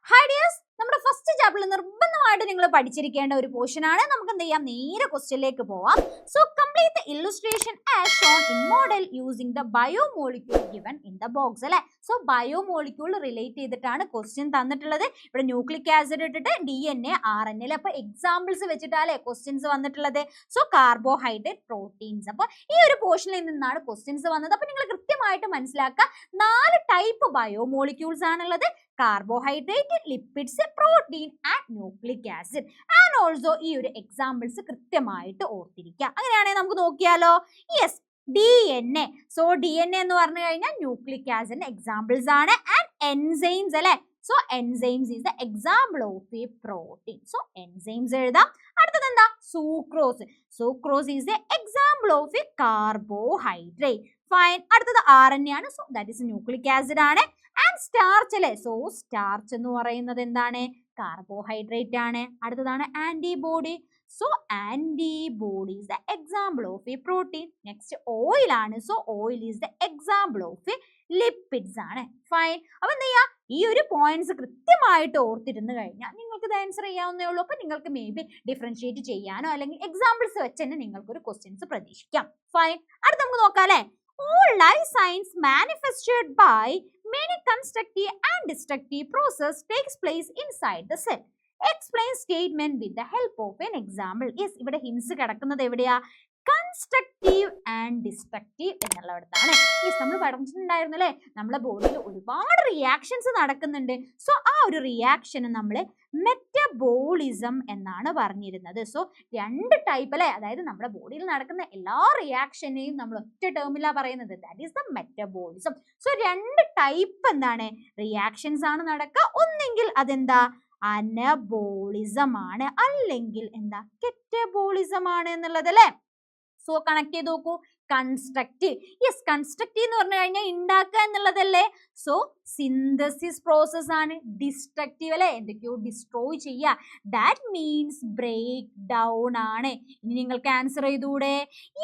Hi dears, നമ്മുടെ first ചാപ്റ്ററിൽ നിർബന്ധമായിട്ട് നിങ്ങൾ പഠിച്ചിരിക്കേണ്ട ഒരു പോർഷൻ ആണ്. നമുക്ക് എന്ത് ചെയ്യാം, നേരെ ക്വസ്റ്റ്യനിലേക്ക് പോവാം. So complete the illustration as shown in model using the biomolecule given in the box അല്ലേ. സോ ബയോമോളിക്യൂൾ റിലേറ്റ് ചെയ്തിട്ടാണ് ക്വസ്റ്റ്യൻ തന്നിട്ടുള്ളത്. ഇവിടെ ന്യൂക്ലിക് ആസിഡ് ഇട്ടിട്ട് DNA RNA. അപ്പൊ എക്സാമ്പിൾസ് വെച്ചിട്ടല്ലേ ക്വസ്റ്റ്യൻസ് വന്നിട്ടുള്ളത്. So carbohydrate, proteins. അപ്പൊ ഈ ഒരു പോർഷനിൽ നിന്നാണ് ക്വസ്റ്റ്യൻസ് വന്നത്. അപ്പൊ നിങ്ങൾ കൃത്യമായിട്ട് മനസ്സിലാക്കുക, 4 ടൈപ്പ് ബയോമോളിക്യൂൾസ് ആണുള്ളത്. Carbohydrate, lipids, protein and nucleic acid. And also ഈ ഒരു എക്സാമ്പിൾസ് കൃത്യമായിട്ട് ഓർത്തിരിക്കുക. അങ്ങനെയാണെങ്കിൽ നമുക്ക് നോക്കിയാലോ. Yes, DNA. സോ DNA എന്ന് പറഞ്ഞു കഴിഞ്ഞാൽ ന്യൂക്ലിക് ആസിഡിന്റെ എക്സാമ്പിൾസ് ആണ്. ആൻഡ് എൻസൈംസ് അല്ലെ. So enzymes is the example of a protein. So enzymes എഴുതാം. അടുത്തത് എന്താ, sucrose. Sucrose is the example of a carbohydrate. Fine. അടുത്തത് RNA ആണ്. So that is nucleic acid ആണ്. ആൻഡ് സ്റ്റാർച്ച് അല്ലെ. സോ സ്റ്റാർച്ച് എന്ന് പറയുന്നത് എന്താണ്, കാർബോഹൈഡ്രേറ്റ് ആണ്. അടുത്തതാണ് antibody. So antibody is the example of a protein. Next oil ആണ്. So oil is the example of A lipids ആണ്. ഫൈൻ. അപ്പൊ എന്ത് ചെയ്യാ, ഈ ഒരു പോയിന്റ്സ് കൃത്യമായിട്ട് ഓർത്തിരുന്നു കഴിഞ്ഞാൽ നിങ്ങൾക്ക് ഇത് ആൻസർ ചെയ്യാവുന്നേ ഉള്ളൂ. അപ്പൊ നിങ്ങൾക്ക് മേ ബി ഡിഫറൻഷിയേറ്റ് ചെയ്യാനോ അല്ലെങ്കിൽ എക്സാമ്പിൾസ് വെച്ച് തന്നെ നിങ്ങൾക്ക് ഒരു ക്വസ്റ്റ്യൻസ് പ്രതീക്ഷിക്കാം. ഫൈൻ. അടുത്ത നമുക്ക് നോക്കാം അല്ലെ. All life signs manifested by many constructive and destructive process takes place inside the cell. Explain statement with the help of an example. Yes, ഇവിടെ ഹിൻസ് കിടക്കുന്നത് എവിടെയാ, കൺസ്ട്രക്റ്റീവ് ആൻഡ് ഡിസ്ട്രക്റ്റീവ് എന്നുള്ളടത്താണ്. യെസ്, നമ്മൾ പഠിച്ചിട്ടുണ്ടായിരുന്നു അല്ലേ, നമ്മളെ ബോഡിയിൽ ഒരുപാട് റിയാക്ഷൻസ് നടക്കുന്നുണ്ട്. സോ ആ ഒരു റിയാക്ഷന് നമ്മൾ മെറ്റബോളിസം എന്നാണ് പറഞ്ഞിരുന്നത്. സോ 2 ടൈപ്പ് അല്ലെ, അതായത് നമ്മുടെ ബോഡിയിൽ നടക്കുന്ന എല്ലാ റിയാക്ഷനെയും നമ്മൾ ഒറ്റ ടേമിലാണ് പറയുന്നത്, that is the metabolism. So 2 type എന്താണ്, റിയാക്ഷൻസ് ആണ് നടക്കുക. ഒന്നെങ്കിൽ അതെന്താ, അനബോളിസം ആണ്, അല്ലെങ്കിൽ എന്താ, കെറ്റബോളിസം ആണ് എന്നുള്ളത് അല്ലെ. സോ കണക്ട് ചെയ്ത് നോക്കൂ. കൺസ്ട്രക്റ്റീവ്. യെസ്, കൺസ്ട്രക്റ്റീവ് എന്ന് പറഞ്ഞു കഴിഞ്ഞാൽ ഉണ്ടാക്കുക എന്നുള്ളതല്ലേ. സോ സിന്തസിസ് പ്രോസസ് ആണ്. ഡിസ്ട്രക്റ്റീവ് അല്ലെ, എന്തൊക്കെയോ ഡിസ്ട്രോയ് ചെയ്യുക, ദാറ്റ് മീൻസ് ബ്രേക്ക് ഡൗൺ ആണ്. ഇനി നിങ്ങൾക്ക് ആൻസർ ചെയ്തൂടെ.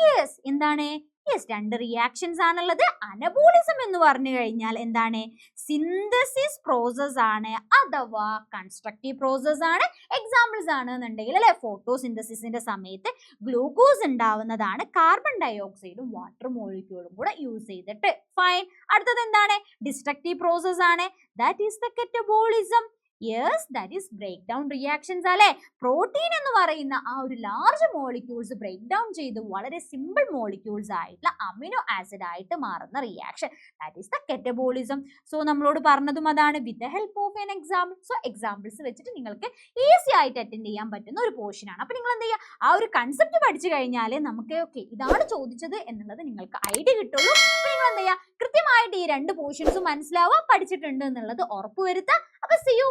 യെസ്, എന്താണ്, യെസ്, 2 റിയാക്ഷൻസ് ആണുള്ളത്. അനബോളിസം എന്ന് പറഞ്ഞു കഴിഞ്ഞാൽ എന്താണ്, സിന്തസിസ് പ്രോസസ് ആണ് അഥവാ കൺസ്ട്രക്റ്റീവ് പ്രോസസ് ആണ്. എക്സാമ്പിൾസ് ആണ് എന്നുണ്ടെങ്കിൽ അല്ലെ, ഫോട്ടോസിന്തസിസിന്റെ സമയത്ത് ഗ്ലൂക്കോസ് ഉണ്ടാവുന്നതാണ്, കാർബൺ ഡയോക്സൈഡും വാട്ടർ മോളിക്യൂളും കൂടെ യൂസ് ചെയ്തിട്ട്. ഫൈൻ. അടുത്തത് എന്താണ്, ഡിസ്ട്രക്റ്റീവ് പ്രോസസ് ആണ്, that is the catabolism. Yes, that is break down reactions അല്ലെ. പ്രോട്ടീൻ എന്ന് പറയുന്ന ആ ഒരു ലാർജ് മോളിക്യൂൾസ് ബ്രേക്ക് ഡൗൺ ചെയ്ത് വളരെ സിമ്പിൾ മോളിക്യൂൾസ് ആയിട്ടുള്ള അമിനോ ആസിഡ് ആയിട്ട് മാറുന്ന reaction, that is the കെറ്റബോളിസം. So നമ്മളോട് പറഞ്ഞതും അതാണ്, with the help of an example. So examples വെച്ചിട്ട് നിങ്ങൾക്ക് ഈസി ആയിട്ട് അറ്റൻഡ് ചെയ്യാൻ പറ്റുന്ന ഒരു പോർഷൻ ആണ്. അപ്പൊ നിങ്ങൾ എന്ത് ചെയ്യുക, ആ ഒരു കൺസെപ്റ്റ് പഠിച്ചു കഴിഞ്ഞാൽ നമുക്ക് ഓക്കെ ഇതാണ് ചോദിച്ചത് എന്നുള്ളത് നിങ്ങൾക്ക് ഐഡിയ കിട്ടുള്ളൂ. അപ്പൊ നിങ്ങൾ എന്ത് ചെയ്യുക, കൃത്യമായിട്ട് ഈ 2 പോർഷൻസും മനസ്സിലാവുക, പഠിച്ചിട്ടുണ്ട് എന്നുള്ളത് ഉറപ്പുവരുത്തുക. അപ്പൊ see you.